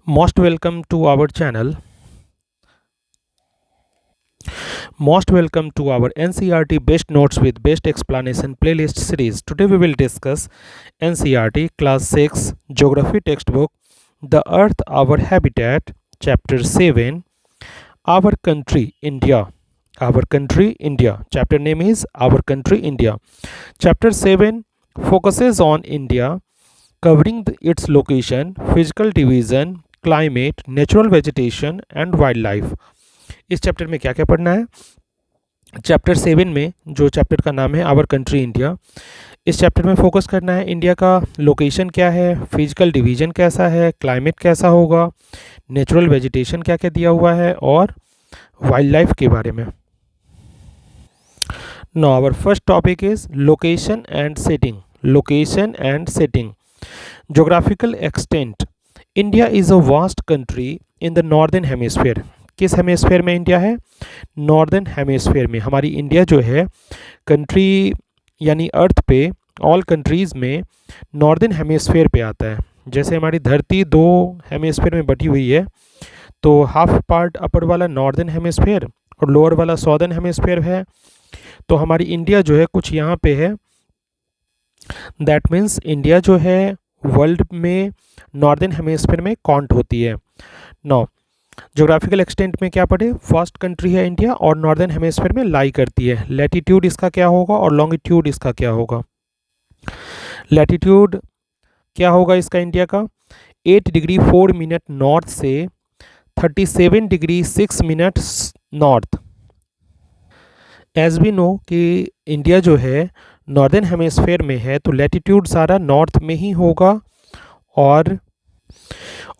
Most welcome to our channel. Most welcome to our NCERT Best Notes with Best Explanation playlist series. Today we will discuss NCERT Class 6 Geography textbook The Earth Our Habitat, Chapter 7, Our Country India. Our Country India. Chapter name is Our Country India. Chapter 7 focuses on India, covering its location, physical division, climate, natural vegetation and wildlife. इस chapter में क्या क्या पढ़ना है? Chapter 7 में जो chapter का नाम है आवर कंट्री इंडिया, इस चैप्टर में फोकस करना है इंडिया का लोकेशन क्या है, फिजिकल डिवीजन कैसा है, क्लाइमेट कैसा होगा, नेचुरल वेजिटेशन क्या क्या दिया हुआ है और वाइल्ड लाइफ के बारे में. Now our first topic is location and setting. Location and setting. Geographical extent. India is a vast country in the northern hemisphere. किस हेमिस्फीयर में इंडिया है? नॉर्दर्न हेमिस्फीयर में. हमारी इंडिया जो है कंट्री यानी अर्थ पे ऑल कंट्रीज़ में नॉर्दर्न हेमिस्फीयर पे आता है. जैसे हमारी धरती दो हेमिस्फीयर में बटी हुई है, तो हाफ पार्ट अपर वाला नॉर्दर्न हेमिस्फीयर और लोअर वाला साउदर्न हेमिस्फीयर है. तो हमारी इंडिया जो है कुछ यहाँ पे है. दैट मीन्स इंडिया जो है वर्ल्ड में नॉर्दर्न हेमिस्फीयर में काउंट होती है. नौ ज्योग्राफिकल एक्सटेंट में क्या पढ़े? फर्स्ट कंट्री है इंडिया और नॉर्दर्न हेमिस्फीयर में लाई करती है. लैटिट्यूड इसका क्या होगा और लॉन्गिट्यूड इसका क्या होगा? लैटिट्यूड क्या होगा इसका इंडिया का? 8 डिग्री 4 मिनट नॉर्थ से 37 degree 6 minute north. As we know कि इंडिया जो है नॉर्दर्न हेमिस्फीयर में है, तो लैटिट्यूड सारा नॉर्थ में ही होगा. और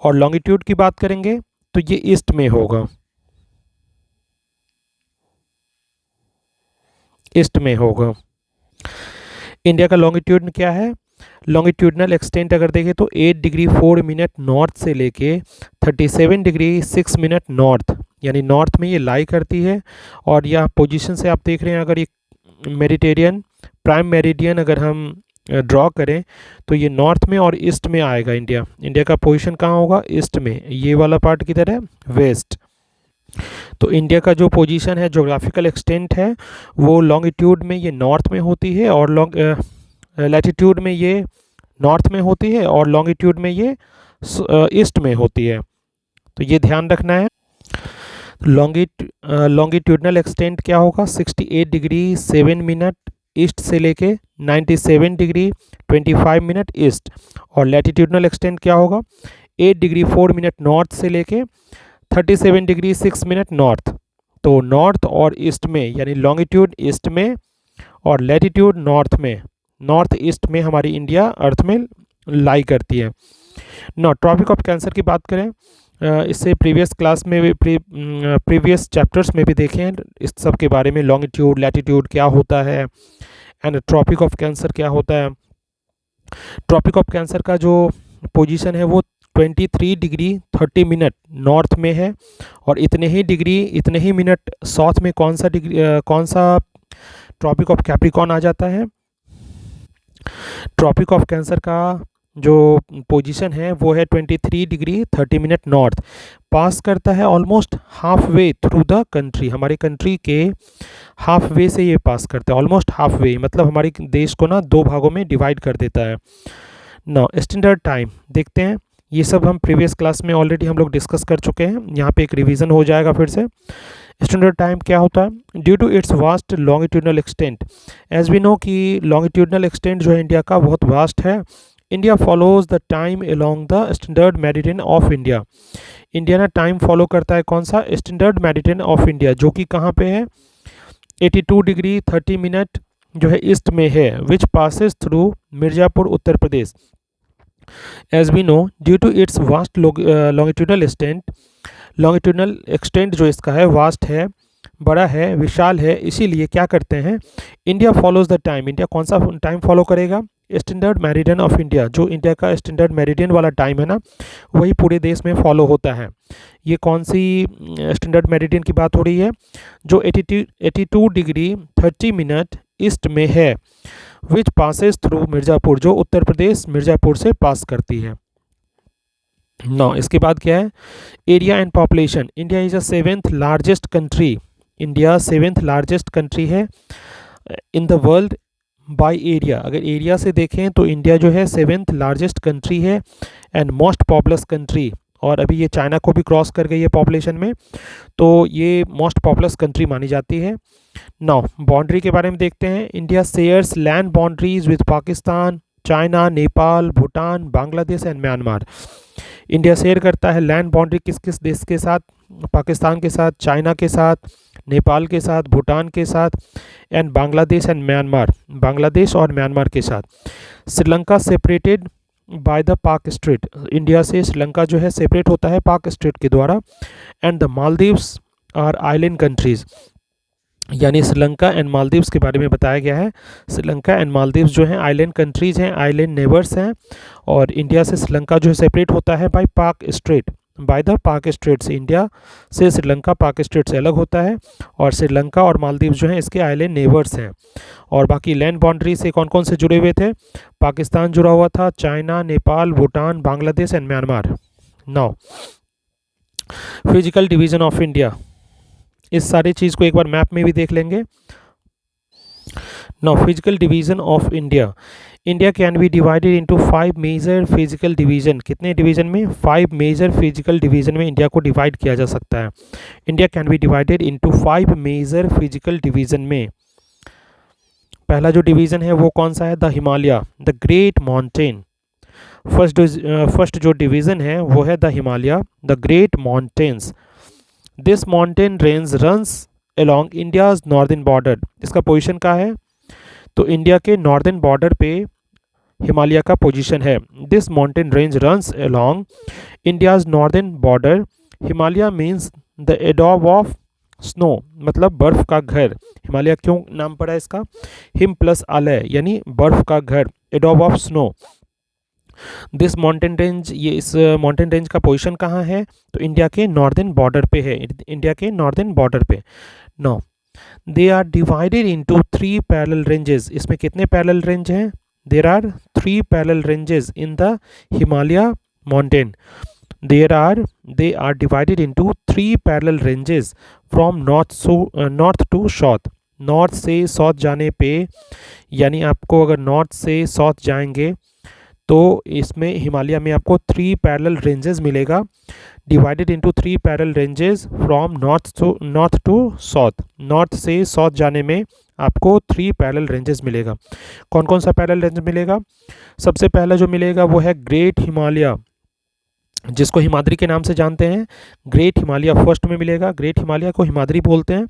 लॉन्गिट्यूड की बात करेंगे तो ये ईस्ट में होगा. ईस्ट में होगा. इंडिया का लॉन्गिट्यूड क्या है? लॉन्गिट्यूडनल एक्सटेंट अगर देखें तो 8 डिग्री 4 मिनट नॉर्थ से लेके 37 डिग्री 6 मिनट नॉर्थ, यानी नॉर्थ में ये लाई करती है. और यह पोजीशन से आप देख रहे हैं, अगर ये मेडिटेरियन प्राइम मेरिडियन अगर हम ड्रॉ करें तो ये नॉर्थ में और ईस्ट में आएगा. इंडिया का पोजीशन कहाँ होगा? ईस्ट में. ये वाला पार्ट किधर है? वेस्ट. तो इंडिया का जो पोजीशन है, ज्योग्राफिकल एक्सटेंट है, वो लॉन्गिट्यूड में ये नॉर्थ में होती है और लैटिट्यूड में ये नॉर्थ में होती है और लॉन्गिट्यूड में ये ईस्ट में होती है. तो ये ध्यान रखना है. लॉन्गिट्यूडनल एक्सटेंट क्या होगा? 68 डिग्री 7 मिनट ईस्ट से लेके 97 डिग्री 25 मिनट ईस्ट. और लैटिट्यूडनल एक्सटेंट क्या होगा? 8 डिग्री 4 मिनट नॉर्थ से लेके 37 डिग्री 6 मिनट नॉर्थ. तो नॉर्थ और ईस्ट में, यानी लॉन्गिट्यूड ईस्ट में और लैटिट्यूड नॉर्थ में, नॉर्थ ईस्ट में हमारी इंडिया अर्थ में लाई करती है. ट्रॉपिक ऑफ कैंसर की बात करें, इससे प्रीवियस क्लास में भी प्रीवियस चैप्टर्स में भी देखें इस सब के बारे में. लॉन्गिट्यूड लैटिट्यूड क्या होता है एंड ट्रॉपिक ऑफ कैंसर क्या होता है. ट्रॉपिक ऑफ कैंसर का जो पोजीशन है वो 23 डिग्री 30 मिनट नॉर्थ में है और इतने ही मिनट साउथ में. कौन सा ट्रॉपिक ऑफ कैप्रिकॉर्न आ जाता है? ट्रॉपिक ऑफ कैंसर का जो पोजीशन है वो है 23 डिग्री 30 मिनट नॉर्थ. पास करता है almost half way through the country. हमारी कंट्री के हाफ वे से ये पास करता है. ऑलमोस्ट हाफ वे मतलब हमारे देश को ना दो भागों में डिवाइड कर देता है. स्टैंडर्ड टाइम देखते हैं. ये सब हम प्रीवियस क्लास में ऑलरेडी हम लोग डिस्कस कर चुके हैं. यहाँ पे एक रिवीजन हो जाएगा फिर से. स्टैंडर्ड टाइम क्या होता है? Due to its vast longitudinal extent. As we know कि लॉन्गिट्यूडनल एक्सटेंट जो है इंडिया का बहुत वास्ट है. India follows the time along the standard meridian of India. India ना टाइम फॉलो करता है कौन सा? स्टैंडर्ड मेरिडियन ऑफ इंडिया, जो कि कहाँ पे है? 82 डिग्री 30 मिनट जो है ईस्ट में है, which passes through Mirzapur Uttar Pradesh. As we know due to its vast longitudinal extent जो इसका है वास्ट है, बड़ा है, विशाल है. इसीलिए क्या करते हैं? India follows the time. India कौन सा टाइम फॉलो करेगा? Standard meridian of India. जो इंडिया का स्टैंडर्ड मेरिडियन वाला टाइम है ना, वही पूरे देश में फॉलो होता है. ये कौन सी स्टैंडर्ड मेरिडियन की बात हो रही है? जो 82 डिग्री 30 मिनट ईस्ट में है, विच पासेस थ्रू मिर्ज़ापुर, जो उत्तर प्रदेश मिर्ज़ापुर से पास करती है. नौ इसके बाद क्या है, area and population. India is a seventh largest country, India seventh largest country है in the world by area. अगर एरिया से देखें तो इंडिया जो है सेवेंथ लार्जेस्ट कंट्री है एंड मोस्ट पॉपुलस कंट्री, और अभी ये चाइना को भी क्रॉस कर गई है पॉपुलेशन में, तो ये मोस्ट पॉपुलस कंट्री मानी जाती है। नाउ बाउंड्री के बारे में देखते हैं। India shares land boundaries with Pakistan, China, Nepal, Bhutan, Bangladesh and Myanmar. India share करता है लैंड बाउंड्री किस किस देश के साथ, पाकिस्तान के साथ, चाइना के साथ, नेपाल के साथ, भूटान के साथ and Bangladesh and Myanmar, Bangladesh और म्यांमार के साथ। श्रीलंका सेपरेटेड बाय द पाक स्ट्रेट, इंडिया से श्रीलंका जो है सेपरेट होता है पाक स्ट्रेट के द्वारा। And the Maldives are island countries, यानी श्रीलंका एंड मालदीव्स के बारे में बताया गया है। श्रीलंका एंड मालदीव्स जो हैं आइलैंड कंट्रीज़ हैं, आइलैंड नेबर्स हैं, और इंडिया से श्रीलंका जो है सेपरेट होता है बाय पाक स्ट्रेट, बाय द पाक स्ट्रेट से। इंडिया से श्रीलंका पाक स्ट्रेट से अलग होता है, और श्रीलंका और मालदीव्स जो हैं इसके आइलैंड नेबर्स हैं। और बाकी लैंड बाउंड्री से कौन कौन से जुड़े हुए थे, पाकिस्तान जुड़ा हुआ था, China, Nepal, Bhutan, Bangladesh and Myanmar. Now physical division of India, इस सारी चीज़ को एक बार मैप में भी देख लेंगे। Now physical division of India, India can be divided into 5 major physical division. कितने डिवीज़न में, 5 मेजर फिजिकल डिवीज़न में इंडिया को डिवाइड किया जा सकता है। India can be divided into 5 major physical division में। पहला जो डिवीज़न है वो कौन सा है, the Himalaya, the great mountain. First जो डिवीज़न है वो है the Himalaya, the great mountains. This mountain range runs along India's northern border. इसका पोजीशन क्या है, तो इंडिया के नॉर्दर्न बॉर्डर पे हिमालय का पोजीशन है। This mountain range runs along India's northern border. Himalaya means the adobe of snow, मतलब बर्फ़ का घर। हिमालय क्यों नाम पड़ा इसका, हिम प्लस आलय यानी बर्फ़ का घर, adobe of snow. This mountain range, ये इस माउंटेन रेंज का पोजीशन कहाँ है, तो इंडिया के नॉर्दर्न बॉर्डर पे है, इंडिया के नॉर्दर्न बॉर्डर पे। No they are divided into 3 parallel ranges. इसमें कितने पैरेलल रेंज हैं, there are 3 parallel ranges in the Himalaya mountain. they are divided into 3 parallel ranges from north to south। North से south जाने पे, यानी आपको अगर नॉर्थ से साउथ जाएंगे तो इसमें हिमालय में आपको 3 पैरेलल रेंजेस मिलेगा, divided into 3 parallel ranges from north to south. North से साउथ जाने में आपको 3 पैरेलल रेंजेस मिलेगा। कौन कौन सा पैरेलल रेंज मिलेगा, सबसे पहला जो मिलेगा वो है ग्रेट हिमालय, जिसको हिमाद्री के नाम से जानते हैं। ग्रेट हिमालय फर्स्ट में मिलेगा, ग्रेट हिमालय को हिमाद्री बोलते हैं।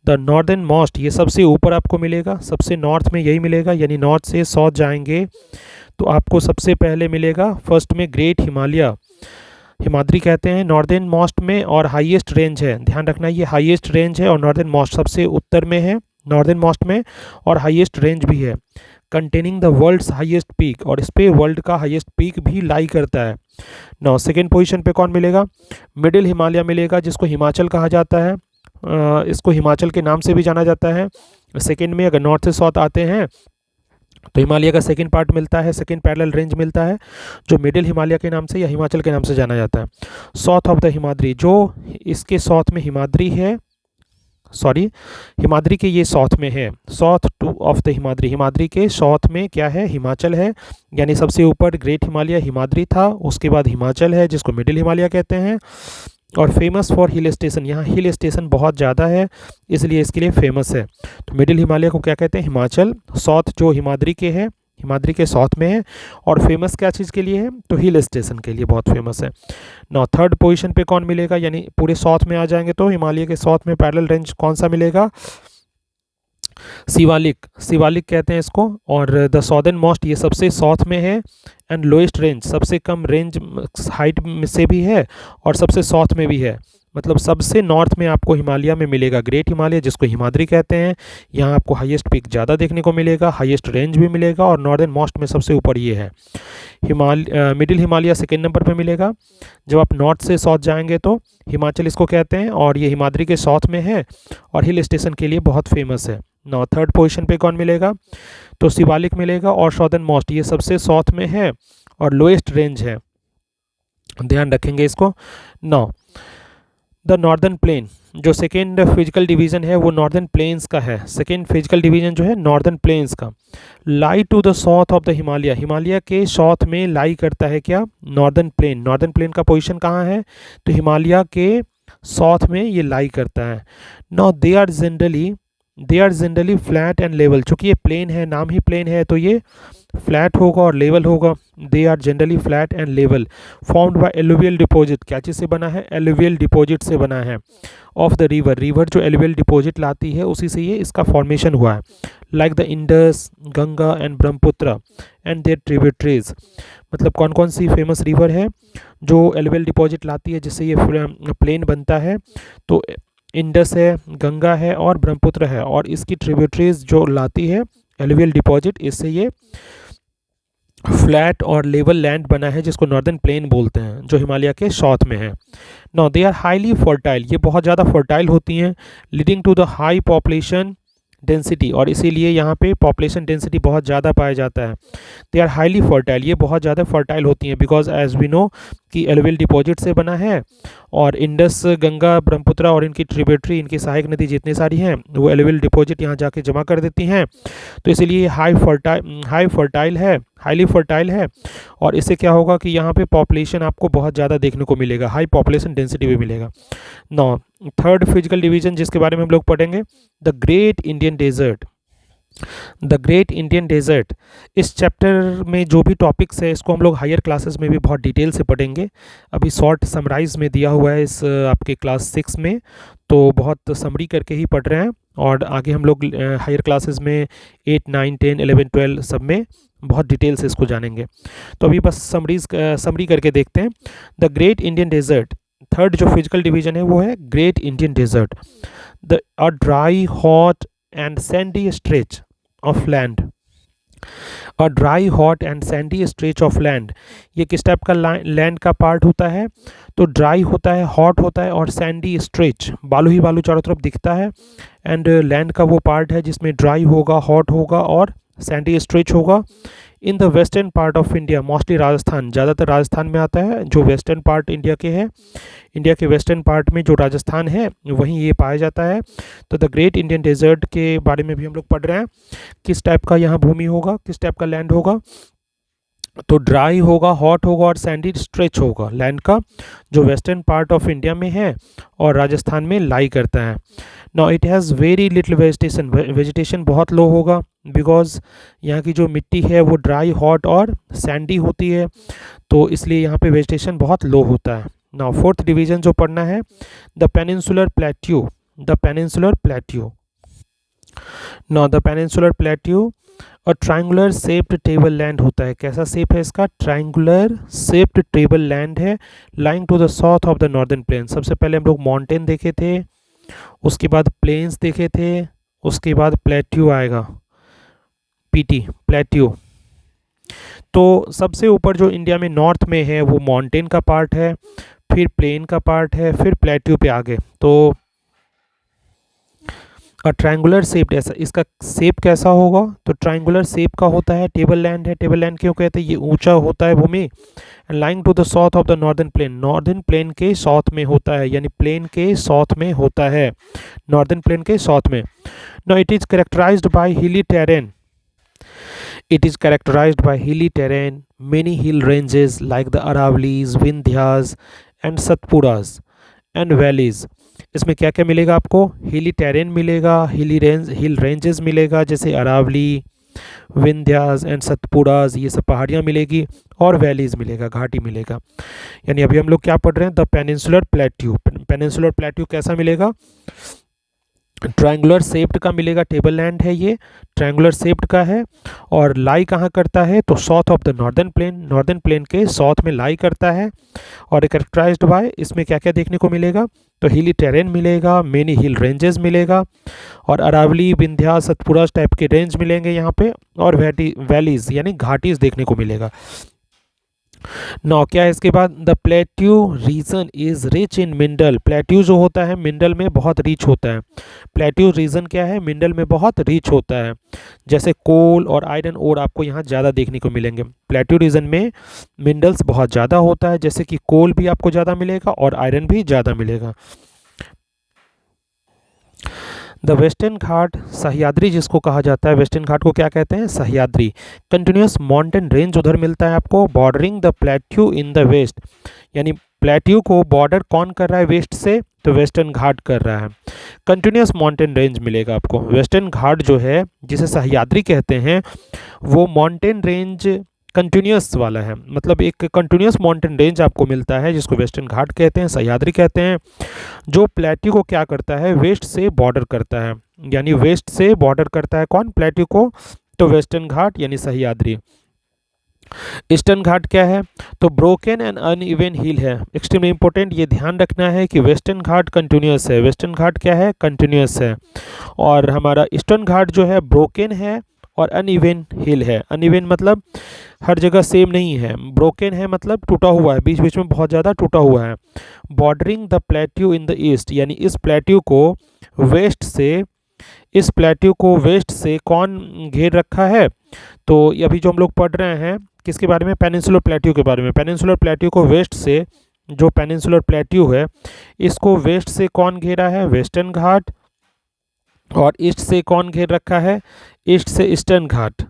द नॉर्दर्न मोस्ट, ये सबसे ऊपर आपको मिलेगा, सबसे नॉर्थ में यही मिलेगा, यानी नॉर्थ से साउथ जाएंगे तो आपको सबसे पहले मिलेगा फर्स्ट में ग्रेट हिमालय, हिमाद्री कहते हैं नॉर्दर्न मोस्ट में, और हाईएस्ट रेंज है, ध्यान रखना ये हाईएस्ट रेंज है और नॉर्दर्न मोस्ट सबसे उत्तर में है, नॉर्दर्न मोस्ट में, और हाईएस्ट रेंज भी है। Containing the world's highest peak, और इस पे वर्ल्ड का हाईएस्ट पीक भी लाई करता है। नाउ सेकेंड पोजीशन पे कौन मिलेगा, मिडिल हिमालय मिलेगा, जिसको हिमाचल कहा जाता है। इसको हिमाचल के नाम से भी जाना जाता है। सेकेंड में अगर नॉर्थ से साउथ आते हैं तो हिमालय का सेकेंड पार्ट मिलता है, सेकेंड पैरेलल रेंज मिलता है, जो मिडिल हिमालय के नाम से या हिमाचल के नाम से जाना जाता है। साउथ ऑफ द हिमाद्री, जो इसके साउथ में हिमाद्री है, सॉरी हिमाद्री के ये साउथ में है, south two of the Himadri, Himadri के साउथ में क्या है, हिमाचल है, यानी सबसे ऊपर ग्रेट हिमालय हिमाद्री था, उसके बाद हिमाचल है जिसको मिडिल हिमालय कहते हैं। और फेमस फॉर हिल स्टेशन, यहाँ हिल स्टेशन बहुत ज़्यादा है इसलिए इसके लिए फेमस है। तो मिडिल हिमालय को क्या कहते हैं, हिमाचल। साउथ जो हिमाद्री के है, हिमाद्री के साउथ में है, और फेमस क्या चीज़ के लिए है, तो हिल स्टेशन के लिए बहुत फेमस है। नाउ थर्ड पोजीशन पे कौन मिलेगा, यानी पूरे साउथ में आ जाएंगे तो हिमालय के साउथ में पैरेलल रेंज कौन सा मिलेगा, शिवालिक, शिवालिक कहते हैं इसको। और द सॉदर्न मोस्ट, ये सबसे साउथ में है, एंड लोएस्ट रेंज, सबसे कम रेंज हाइट से भी है और सबसे साउथ में भी है, मतलब सबसे नॉर्थ में आपको हिमालय में मिलेगा ग्रेट हिमालय, जिसको हिमाद्री कहते हैं। यहाँ आपको हाईएस्ट पीक ज़्यादा देखने को मिलेगा, हाईएस्ट रेंज भी मिलेगा, और नॉर्दर्न मोस्ट में सबसे ऊपर ये है। मिडिल हिमालय सेकेंड नंबर पे मिलेगा। जब आप नॉर्थ से साउथ जाएंगे तो हिमाचल इसको कहते हैं, और ये हिमाद्री के साउथ में है और हिल स्टेशन के लिए बहुत फेमस है। नौ थर्ड पोजीशन पे कौन मिलेगा, तो शिवालिक मिलेगा, और सॉदर्न मोस्ट, ये सबसे साउथ में है और लोएस्ट रेंज है। ध्यान रखेंगे इसको। नाउ द नॉर्दर्न प्लेन, जो सेकेंड फिजिकल डिवीज़न है वो नॉर्दर्न प्लेन्स का है। सेकेंड फिजिकल डिवीज़न जो है नॉर्दर्न प्लेन्स का, lie to the south of the Himalaya, Himalaya के साउथ में लाई करता है क्या, नॉर्दर्न प्लेन। नॉर्दर्न प्लेन का पोजीशन कहाँ है, तो हिमालय के साउथ में ये लाई करता है। Now they are generally flat and level, चूँकि ये प्लेन है, नाम ही प्लेन है, तो ये फ्लैट होगा और लेवल होगा। They are generally flat and level, formed by alluvial deposit, क्या चीज़ से बना है, एलुवियल डिपॉजिट से बना है। ऑफ द रिवर, रिवर जो एलुवियल डिपॉजिट लाती है उसी से ये इसका फॉर्मेशन हुआ है। Like the Indus, Ganga and Brahmaputra and their tributaries, मतलब कौन कौन सी फेमस रिवर है जो एलुवियल डिपॉजिट लाती है जिससे ये प्लेन बनता है, तो इंडस है, गंगा है और ब्रह्मपुत्र है, और इसकी ट्रिब्यूटरीज जो लाती है एलुवियल डिपॉजिट, इससे ये फ्लैट और लेवल लैंड बना है जिसको नॉर्दर्न प्लेन बोलते हैं, जो हिमालय के साउथ में है। Now they are highly fertile, ये बहुत ज़्यादा फर्टाइल होती हैं, leading to the high population density, और इसीलिए यहाँ पे पॉपुलेशन डेंसिटी बहुत ज़्यादा पाया जाता है। दे आर हाईली फर्टाइल, ये बहुत ज़्यादा फर्टाइल होती हैं, बिकॉज एज वी नो कि एलुवियल डिपॉजिट से बना है, और इंडस, गंगा, ब्रह्मपुत्र और इनकी ट्रिब्यूटरी, इनकी सहायक नदी जितनी सारी हैं वो एलुवियल डिपॉजिट यहाँ जाके जमा कर देती हैं, तो इसीलिए हाईली फर्टाइल है। और इससे क्या होगा कि यहाँ पे पॉपुलेशन आपको बहुत ज़्यादा देखने को मिलेगा, हाई पॉपुलेशन डेंसिटी भी मिलेगा। नौ थर्ड फिजिकल डिवीजन जिसके बारे में हम लोग पढ़ेंगे, the great Indian desert. The great Indian desert, इस चैप्टर में जो भी टॉपिक्स है इसको हम लोग हायर क्लासेस में भी बहुत डिटेल से पढ़ेंगे। अभी शॉर्ट समराइज में दिया हुआ है इस आपके क्लास 6 में, तो बहुत समरी करके ही पढ़ रहे हैं, और आगे हम लोग हायर क्लासेस में 8, 9, 10, 11, 12 सब में बहुत डिटेल से इसको जानेंगे। तो अभी बस समरी करके देखते हैं। The great Indian desert, third जो फिजिकल डिवीजन है वो है great Indian desert. The a dry, hot and sandy stretch of land, a dry, hot and sandy stretch of land, ये किस टाइप का लैंड का पार्ट होता है, तो ड्राई होता है, हॉट होता है, और सैंडी स्ट्रेच, बालू ही बालू चारों तरफ दिखता है, एंड लैंड का वो पार्ट है जिसमें ड्राई होगा, हॉट होगा और सैंडी स्ट्रेच होगा। In the western part of India, mostly Rajasthan, ज़्यादातर राजस्थान में आता है, जो वेस्टर्न पार्ट इंडिया के है, इंडिया के वेस्टर्न पार्ट में जो राजस्थान है वहीं ये पाया जाता है। तो द ग्रेट इंडियन डेजर्ट के बारे में भी हम लोग पढ़ रहे हैं, किस टाइप का यहाँ भूमि होगा, किस टाइप का लैंड होगा, तो ड्राई होगा, हॉट होगा और सैंडी स्ट्रेच होगा लैंड का, जो वेस्टर्न पार्ट ऑफ इंडिया में है और राजस्थान में लाई करता है। Now it has very little vegetation, vegetation बहुत लो होगा, बिकॉज यहाँ की जो मिट्टी है वो ड्राई, हॉट और सैंडी होती है, तो इसलिए यहाँ पे वेजिटेशन बहुत लो होता है। नाउ फोर्थ डिवीजन जो पढ़ना है, the peninsular plateau, the peninsular plateau. Now the peninsular plateau और ट्रायंगुलर शेप्ड टेबल लैंड होता है, कैसा शेप है इसका, ट्रायंगुलर शेप्ड टेबल लैंड है, lying to the south of the northern plain. सबसे पहले हम लोग माउंटेन देखे थे, उसके बाद प्लेन्स देखे थे, उसके बाद प्लेट्यू आएगा, पीटी प्लेट्यू। तो सबसे ऊपर जो इंडिया में नॉर्थ में है वो माउंटेन का पार्ट है, फिर प्लेन का पार्ट है, फिर प्लेट्यू पे आगे। तो ट्रायंगुलर शेप्ड, ऐसा इसका शेप कैसा होगा, तो ट्रायंगुलर शेप का होता है, टेबल लैंड है। टेबल लैंड क्यों कहते हैं, ये ऊंचा होता है भूमि, lying to the south of the northern plain, northern plain के साउथ में होता है, यानी प्लेन के साउथ में होता है, नॉर्दर्न प्लेन के साउथ में। Now it is characterised by hilly terrain, it is characterized by hilly terrain, many hill ranges like the Aravali's, Vindhyas and Satpuras and valleys। इसमें क्या क्या मिलेगा आपको, हिली टेरेन मिलेगा, हिल रेंजेस मिलेगा, जैसे अरावली, विंध्यास एंड सतपुराज, ये सब पहाड़ियाँ मिलेगी, और वैलीज मिलेगा, घाटी मिलेगा। यानी अभी हम लोग क्या पढ़ रहे हैं, the peninsular plateau. Peninsular plateau कैसा मिलेगा, ट्रायंगुलर शेप्ड का मिलेगा, टेबल लैंड है ये, ट्रायंगुलर शेप्ड का है, और लाई कहाँ करता है, तो south of the northern plain, northern plain के साउथ में लाई करता है। और कैरेक्टराइज्ड बाय, इसमें क्या क्या देखने को मिलेगा, तो हिली टेरेन मिलेगा, मेनी हिल रेंजेस मिलेगा, और अरावली, विंध्या, सतपुरा टाइप के रेंज मिलेंगे यहाँ पे, और वैलीज यानी घाटीज देखने को मिलेगा। नौ क्या है इसके बाद, the plateau region is rich in mineral. Plateau जो होता है मिनरल में बहुत रिच होता है। प्लेट्यू रीजन क्या है, मिनरल में बहुत रिच होता है। जैसे कोल और आयरन ओर आपको यहाँ ज़्यादा देखने को मिलेंगे। प्लेट्यू रीजन में मिनरल्स बहुत ज़्यादा होता है, जैसे कि कोल भी आपको ज़्यादा मिलेगा और आयरन भी ज़्यादा मिलेगा। द वेस्टर्न घाट सह्याद्री जिसको कहा जाता है, वेस्टर्न घाट को क्या कहते हैं, सह्याद्री। कंटिन्यूस माउंटेन रेंज उधर मिलता है आपको, bordering the plateau in the west, यानी प्लेट्यू को बॉर्डर कौन कर रहा है वेस्ट से, तो वेस्टर्न घाट कर रहा है। कंटिन्यूस माउंटेन रेंज मिलेगा आपको। वेस्टर्न घाट जो है जिसे सह्याद्री कहते हैं, वो माउंटेन रेंज कंटिन्यूस वाला है, मतलब एक कंटिन्यूस माउंटेन रेंज आपको मिलता है जिसको वेस्टर्न घाट कहते हैं, सह्याद्री कहते हैं, जो प्लेट्यू को क्या करता है, वेस्ट से बॉर्डर करता है। यानी वेस्ट से बॉर्डर करता है कौन, प्लेट्यू को, तो वेस्टर्न घाट यानी सह्याद्री। ईस्टर्न घाट क्या है, तो ब्रोकन एंड अनइवन हिल है। एक्सट्रीमली इंपॉर्टेंट, ये ध्यान रखना है कि वेस्टर्न घाट कंटिन्यूस है, वेस्टर्न घाट क्या है, कंटिन्यूस है, और हमारा ईस्टर्न घाट जो है ब्रोकन है और अनइवन हिल है। अनइवन मतलब हर जगह सेम नहीं है, ब्रोकन है मतलब टूटा हुआ है, बीच बीच में बहुत ज़्यादा टूटा हुआ है। Bordering the plateau in the east, यानी इस प्लेट्यू को वेस्ट से, इस प्लेट्यू को वेस्ट से कौन घेर रखा है, तो अभी जो हम लोग पढ़ रहे हैं किसके बारे में, पेनिनसुलर प्लेट्यू के बारे में। पेनिनसुलर प्लेट्यू को वेस्ट से, जो पेनिनसुलर प्लेट्यू है इसको वेस्ट से कौन घेरा है, वेस्टर्न घाट, और ईस्ट से कौन घेर रखा है, ईस्ट से ईस्टर्न घाट,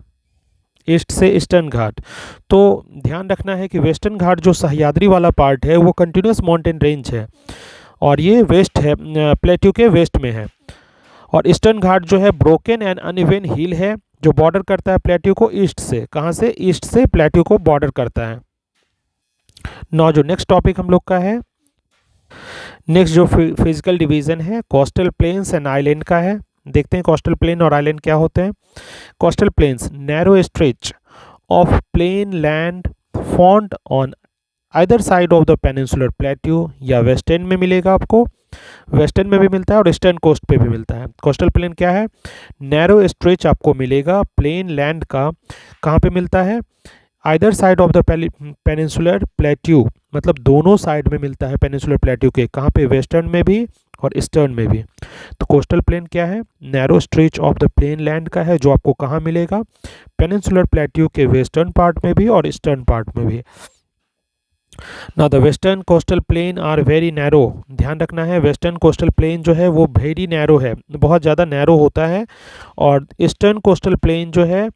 ईस्ट से ईस्टर्न घाट। तो ध्यान रखना है कि वेस्टर्न घाट जो सह्याद्री वाला पार्ट है वो कंटिन्यूस माउंटेन रेंज है और ये वेस्ट है, प्लेट्यू के वेस्ट में है। और ईस्टर्न घाट जो है ब्रोकन एंड अनइवन हिल है, जो बॉर्डर करता है प्लेट्यू को ईस्ट से, कहाँ से, ईस्ट से प्लेट्यू को बॉर्डर करता है। नौ जो नेक्स्ट टॉपिक हम लोग का है, नेक्स्ट जो फिजिकल डिवीजन है कोस्टल प्लेन्स एंड आइलैंड का है। देखते हैं कोस्टल प्लेन और आइलैंड क्या होते हैं। Coastal plains narrow stretch of plain land found on either side of the peninsular plateau, या वेस्टर्न में मिलेगा आपको, वेस्टर्न में भी मिलता है और ईस्टर्न कोस्ट पे भी मिलता है। कोस्टल प्लेन क्या है, नैरो स्ट्रेच आपको मिलेगा प्लेन लैंड का, कहाँ पे मिलता है, either side of the peninsular plateau, मतलब दोनों साइड में मिलता है पेनिनसुलर प्लेट्यू के, कहाँ पे, वेस्टर्न में भी और ईस्टर्न में भी। तो कोस्टल प्लेन क्या है, narrow stretch of the plain land का है, जो आपको कहाँ मिलेगा, पेनिनसुलर प्लेट्यू के वेस्टर्न पार्ट में भी और ईस्टर्न पार्ट में भी। ना the western coastal plain are very narrow, ध्यान रखना है वेस्टर्न कोस्टल प्लेन जो है वो वेरी नैरो है, बहुत ज़्यादा नैरो होता है, और ईस्टर्न कोस्टल प्लेन जो है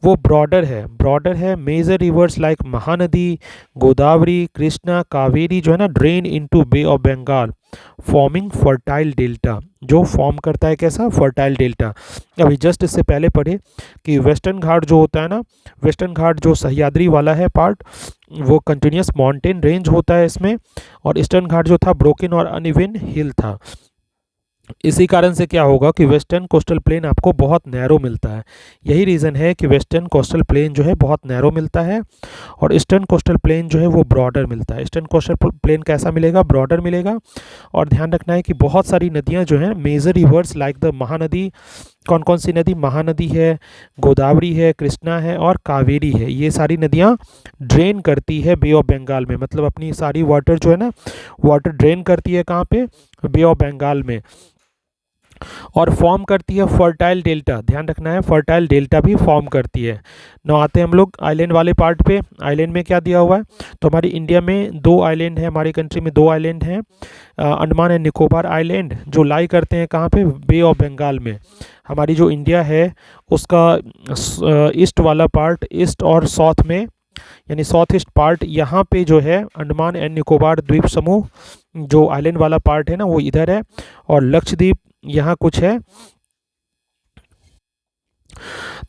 वो ब्रॉडर है, ब्रॉडर है। Major rivers like Mahanadi, Godavari, Krishna, Kaveri जो है ना, drain into bay of Bengal forming fertile delta, जो फॉर्म करता है कैसा, फर्टाइल डेल्टा। अभी जस्ट इससे पहले पढ़े कि वेस्टर्न घाट जो होता है ना, वेस्टर्न घाट जो सह्याद्री वाला है पार्ट, वो कंटिन्यूस माउंटेन रेंज होता है इसमें, और ईस्टर्न घाट जो था ब्रोकन और अनइवन हिल था। इसी कारण से क्या होगा कि वेस्टर्न कोस्टल प्लेन आपको बहुत नैरो मिलता है, यही रीज़न है कि वेस्टर्न कोस्टल प्लेन जो है बहुत नैरो मिलता है और ईस्टर्न कोस्टल प्लेन जो है वो ब्रॉडर मिलता है। ईस्टर्न कोस्टल प्लेन कैसा मिलेगा, ब्रॉडर मिलेगा। और ध्यान रखना है कि बहुत सारी नदियाँ जो हैं, major rivers like the Mahanadi, कौन कौन सी नदी, महानदी है, गोदावरी है, कृष्णा है और कावेरी है, ये सारी नदियाँ ड्रेन करती है बे ऑफ बंगाल में, मतलब अपनी सारी वाटर जो है ना, वाटर ड्रेन करती है कहाँ पे, बे ऑफ बंगाल में, और फॉर्म करती है फर्टाइल डेल्टा। ध्यान रखना है फर्टाइल डेल्टा भी फॉर्म करती है। ना आते हैं हम लोग आइलैंड वाले पार्ट पे। आइलैंड में क्या दिया हुआ है, तो हमारी इंडिया में दो आइलैंड है, हमारी कंट्री में दो आइलैंड हैं, अंडमान एंड निकोबार आइलैंड, जो लाई करते हैं कहाँ पे, बे ऑफ बंगाल में। हमारी जो इंडिया है उसका ईस्ट वाला पार्ट, ईस्ट और साउथ में, यानी साउथ ईस्ट पार्ट, यहाँ पे जो है अंडमान एंड निकोबार द्वीप समूह जो आइलैंड वाला पार्ट है ना, वो इधर है, और लक्षद्वीप यहाँ कुछ है।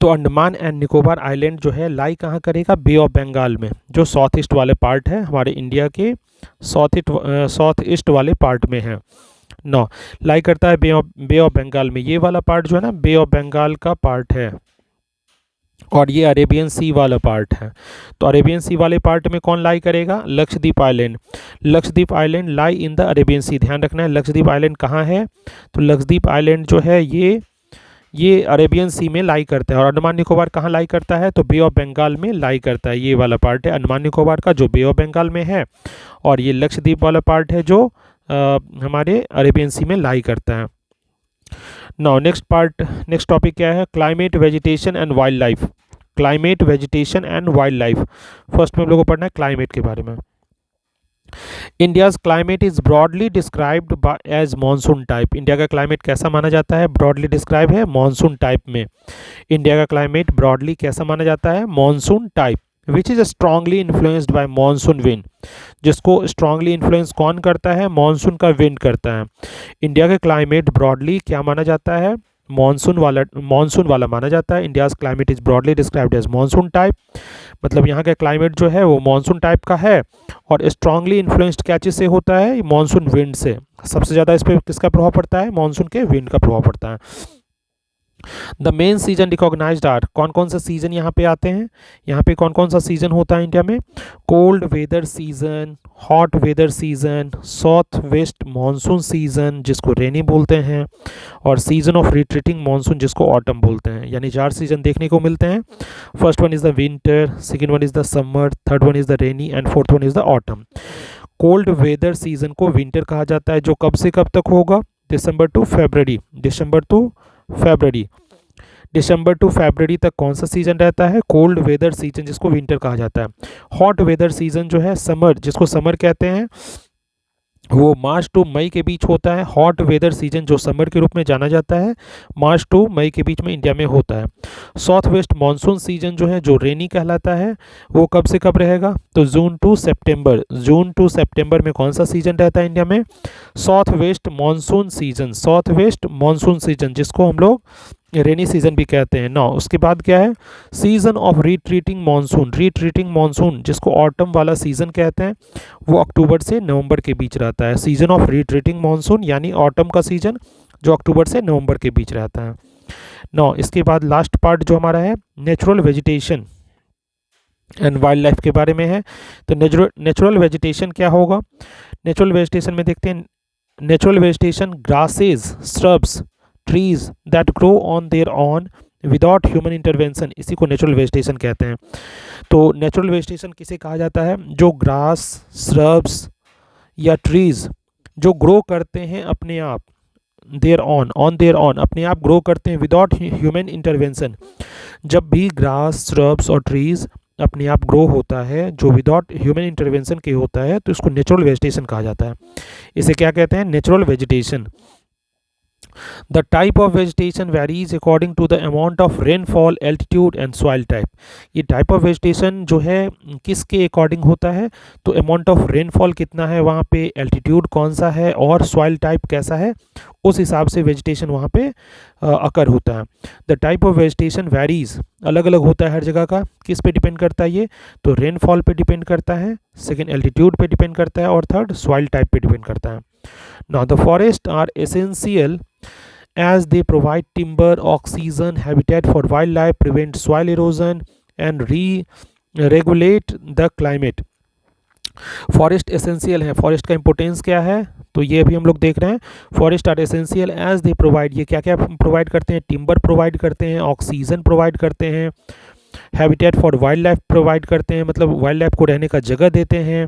तो अंडमान एंड निकोबार आइलैंड जो है लाई कहाँ करेगा, बे ऑफ बंगाल में, जो साउथ ईस्ट वाले पार्ट है हमारे इंडिया के साउथ ईस्ट वाले पार्ट में है। नौ लाई करता है बे ऑफ बंगाल में, ये वाला पार्ट जो है ना बे ऑफ बंगाल का पार्ट है, और ये अरेबियन सी वाला पार्ट है। तो अरेबियन सी वाले पार्ट में कौन लाई करेगा, Lakshadweep island. Lakshadweep island lie in the Arabian sea, ध्यान रखना है लक्षद्वीप आइलैंड कहाँ है, तो लक्षद्वीप आइलैंड जो है ये ये अरेबियन सी में लाई करता है। और अंडमान निकोबार कहाँ लाई करता है, तो बे ऑफ बंगाल में लाई करता है। ये वाला पार्ट है अंडमान निकोबार का जो बे ऑफ बंगाल में है, और ये लक्षद्वीप वाला पार्ट है जो हमारे अरेबियन सी में लाई करता है। नाउ नेक्स्ट टॉपिक क्या है, climate, vegetation and wild life. Climate, vegetation and wild life. First में हम लोग को पढ़ना है क्लाइमेट के बारे में। India's climate is broadly described as monsoon type. India का क्लाइमेट कैसा माना जाता है, ब्रॉडली डिस्क्राइब है मानसून टाइप में। इंडिया का क्लाइमेट ब्रॉडली कैसा माना जाता है, monsoon type, which is strongly influenced by monsoon wind. जिसको स्ट्रांगली इन्फ्लुएंस कौन करता है, मानसून का विंड करता है। इंडिया का क्लाइमेट ब्रॉडली क्या माना जाता है, मानसून वाला माना जाता है। India's climate is broadly described as monsoon type, मतलब यहाँ का क्लाइमेट जो है वो मानसून टाइप का है। और स्ट्रांगली इन्फ्लुएंस्ड क्या चीज़ से होता है, मानसून विंड से। सबसे ज़्यादा इस पर किसका प्रभाव पड़ता है, मानसून के विंड का प्रभाव पड़ता है। The main season recognised are, कौन कौन सा सीजन यहाँ पे आते हैं, यहाँ पे कौन कौन सा सीजन होता है इंडिया में, cold weather season, hot weather season, south west monsoon season जिसको रेनी बोलते हैं, और सीजन ऑफ रिट्रीटिंग मानसून जिसको ऑटम बोलते हैं। यानी 4 सीजन देखने को मिलते हैं। First one is the winter, second one is the summer, third one is the rainy and fourth one is the autumn. Cold weather season को विंटर कहा जाता है, जो कब से कब तक होगा, दिसंबर टू फरवरी। दिसंबर टू फरवरी तक कौन सा सीजन रहता है, कोल्ड वेदर सीजन जिसको विंटर कहा जाता है। हॉट वेदर सीजन जो है समर, जिसको समर कहते हैं, वो मार्च टू मई के बीच होता है। हॉट वेदर सीजन जो समर के रूप में जाना जाता है, मार्च टू मई के बीच में इंडिया में होता है। साउथ वेस्ट मानसून सीजन जो है, जो रेनी कहलाता है, वो कब से कब रहेगा, तो जून टू सितंबर में कौन सा सीजन रहता है इंडिया में, साउथ वेस्ट मानसून सीजन जिसको हम लोग रेनी सीजन भी कहते हैं ना। उसके बाद क्या है, सीजन ऑफ रिट्रीटिंग मानसून जिसको ऑटम वाला सीजन कहते हैं, वो अक्टूबर से नवंबर के बीच रहता है। सीजन ऑफ रिट्रीटिंग मानसून यानी ऑटम का सीजन जो अक्टूबर से नवंबर के बीच रहता है। नौ इसके बाद लास्ट पार्ट जो हमारा है natural vegetation and wild life के बारे में है। तो नेचुरल वेजिटेशन क्या होगा, नेचुरल वेजिटेशन में देखते हैं, natural vegetation grasses, shrubs, trees that grow on their on without human intervention, इसी को नेचुरल वेजिटेशन कहते हैं। तो नेचुरल वेजिटेशन किसे कहा जाता है, जो ग्रास, श्रब्स या ट्रीज जो ग्रो करते हैं अपने आप, देयर ऑन अपने आप ग्रो करते हैं विदाउट ह्यूमन इंटरवेंशन। जब भी ग्रास, श्रब्स और ट्रीज अपने आप ग्रो होता है जो विदाउट ह्यूमन इंटरवेंशन के होता है, तो इसको नेचुरल वेजिटेशन कहा जाता है। इसे क्या कहते हैं, natural vegetation. The type of vegetation varies according to the amount of rainfall, altitude and soil type. ये type of vegetation जो है किसके according होता है, तो amount of rainfall कितना है वहाँ पे, altitude कौन सा है और soil type कैसा है, उस हिसाब से vegetation वहाँ पे अकर होता है। The type of vegetation varies, अलग अलग होता है हर जगह का। किस पे डिपेंड करता है ये, तो रेनफॉल पे डिपेंड करता है, सेकेंड एल्टीट्यूड पे डिपेंड करता है, और थर्ड सॉइल टाइप पे डिपेंड करता है। Now the forests are essential as they provide timber, oxygen, habitat for wildlife, prevent soil erosion and regulate the climate. Forest essential है, फॉरेस्ट का इंपॉर्टेंस क्या है, तो ये भी हम लोग देख रहे हैं। Forest are essential as they provide, ये क्या क्या प्रोवाइड करते हैं, टिम्बर प्रोवाइड करते हैं, ऑक्सीजन प्रोवाइड करते हैं, habitat for wild life provide करते हैं, मतलब वाइल्ड लाइफ को रहने का जगह देते हैं,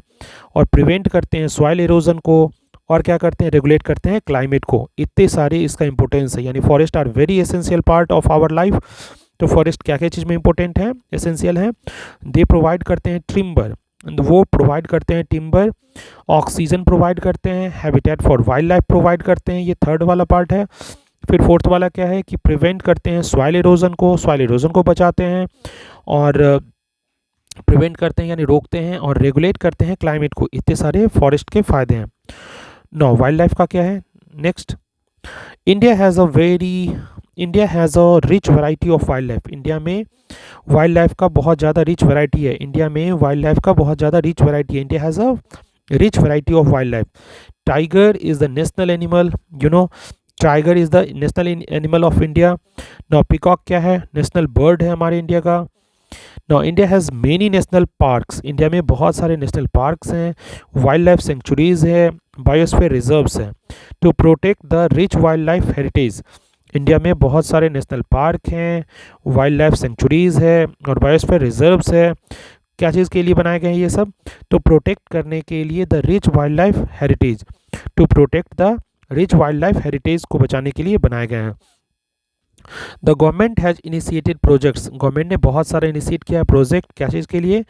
और प्रिवेंट करते हैं सॉइल इरोजन को, और क्या करते हैं, रेगुलेट करते हैं क्लाइमेट को। इतने सारे इसका इंपॉर्टेंस है, यानी forest are very essential part of our life. तो फॉरेस्ट क्या क्या चीज़ में इंपॉर्टेंट है, एसेंशियल है, दे प्रोवाइड करते हैं टिम्बर, वो प्रोवाइड करते हैं टिम्बर, ऑक्सीजन प्रोवाइड करते हैं, habitat for wild life provide करते हैं, ये थर्ड वाला पार्ट है। फिर फोर्थ वाला क्या है कि प्रिवेंट करते हैं सॉइल इरोजन को बचाते हैं, और प्रिवेंट करते हैं यानी रोकते हैं, और रेगुलेट करते हैं क्लाइमेट को। इतने सारे फॉरेस्ट के फ़ायदे हैं। नो वाइल्ड लाइफ का क्या है, next, India has a rich variety of wild life. India में वाइल्ड लाइफ का बहुत ज़्यादा रिच वैरायटी है। India has a rich variety of wild life. Tiger is the national animal, tiger is the national animal of India. Now peacock क्या है, national bird है हमारे India का। Now India has many national parks, India में बहुत सारे national parks हैं, wild life sanctuaries है, बायोस्फीयर रिजर्व्स हैं। To protect the rich wild life heritage, India में बहुत सारे नेशनल पार्क हैं, वाइल्ड लाइफ सेंचुरीज़ है और बायोस्फीयर रिजर्व्स है। क्या चीज़ के लिए बनाए गए हैं ये सब? तो प्रोटेक्ट करने के लिए the rich wild life heritage, to protect the rich wild life heritage को बचाने के लिए बनाए गए हैं। The government has initiated projects, government ने बहुत सारा इनिशिएट किया है प्रोजेक्ट। क्या चीज़ के लिए?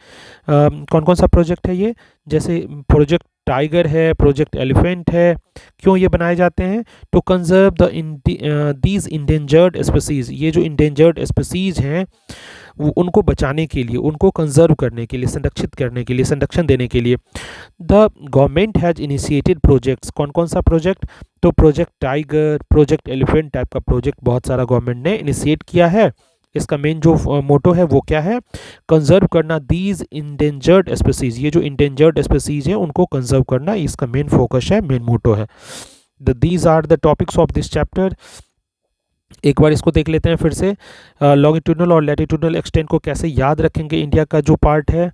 कौन कौन सा प्रोजेक्ट है ये? जैसे प्रोजेक्ट टाइगर है, प्रोजेक्ट एलिफेंट है। क्यों ये बनाए जाते हैं? To conserve these endangered species, ये जो इंडेंजर्ड स्पीसीज़ हैं वो उनको बचाने के लिए, उनको कंजर्व करने के लिए, संरक्षित करने के लिए, संरक्षण देने के लिए। The government has initiated projects, कौन कौन सा प्रोजेक्ट? तो project tiger, project elephant type का प्रोजेक्ट बहुत सारा गवर्नमेंट ने इनिशिएट किया है। इसका मेन जो मोटो है वो क्या है? कंजर्व करना दीज इंडेंजर्ड स्पीसीज़, ये जो इंडेंजर्ड स्पीसीज़ हैं उनको कंजर्व करना, इसका मेन फोकस है, मेन मोटो है। These are the topics of this chapter. एक बार इसको देख लेते हैं फिर से। लॉन्गिट्यूडनल और लैटिट्यूडनल एक्सटेंट को कैसे याद रखेंगे इंडिया का जो पार्ट है।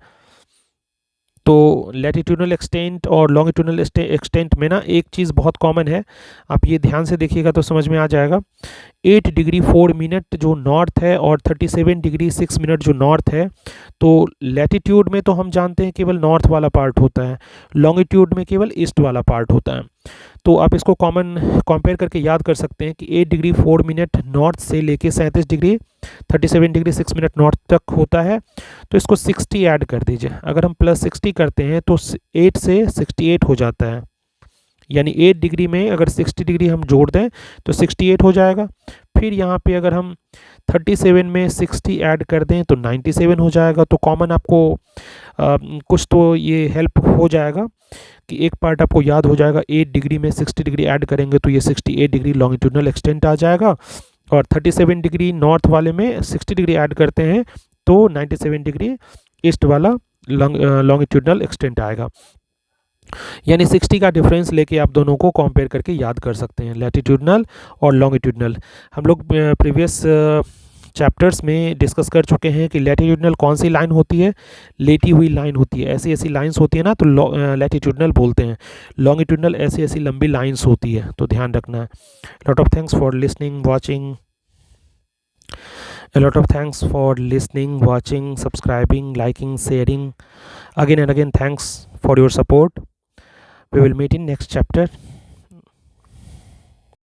तो लैटिट्यूडनल एक्सटेंट और लॉन्गिट्यूडनल एक्सटेंट में ना एक चीज़ बहुत कॉमन है, आप ये ध्यान से देखिएगा तो समझ में आ जाएगा। 8 डिग्री 4 मिनट जो नॉर्थ है और 37 डिग्री 6 मिनट जो नॉर्थ है। तो लैटिट्यूड में तो हम जानते हैं केवल नॉर्थ वाला पार्ट होता है, लॉन्गिट्यूड में केवल ईस्ट वाला पार्ट होता है। तो आप इसको कॉमन कंपेयर करके याद कर सकते हैं कि 8 डिग्री 4 मिनट नॉर्थ से लेके 37 डिग्री 37 डिग्री 6 मिनट नॉर्थ तक होता है। तो इसको 60 ऐड कर दीजिए, अगर हम प्लस 60 करते हैं तो 8 से 68 हो जाता है, यानी 8 डिग्री में अगर 60 डिग्री हम जोड़ दें तो 68 हो जाएगा। फिर यहाँ पे अगर हम 37 में 60 ऐड कर दें तो 97 हो जाएगा। तो कॉमन आपको कुछ तो ये हेल्प हो जाएगा कि एक पार्ट आपको याद हो जाएगा, 8 डिग्री में 60 डिग्री ऐड करेंगे तो ये 68 डिग्री लॉन्गिट्यूडनल एक्सटेंट आ जाएगा, और 37 डिग्री नॉर्थ वाले में 60 डिग्री ऐड करते हैं तो 97 डिग्री ईस्ट वाला लॉन्गिट्यूडनल एक्सटेंट आएगा। यानी 60 का डिफरेंस लेके आप दोनों को कंपेयर करके याद कर सकते हैं, लैटिट्यूडनल और लॉन्गिट्यूडनल। हम लोग प्रीवियस चैप्टर्स में डिस्कस कर चुके हैं कि लैटिट्यूडनल कौन सी लाइन होती है, लेटी हुई लाइन होती है, ऐसी ऐसी लाइंस होती है ना तो लैटिट्यूडनल बोलते हैं। लॉन्गिट्यूडनल ऐसी ऐसी लंबी लाइंस होती है, तो ध्यान रखना है। Lot of thanks for listening, watching, a lot of thanks for listening, watching, subscribing, liking, sharing. Again and again thanks for your support. We will meet in next chapter.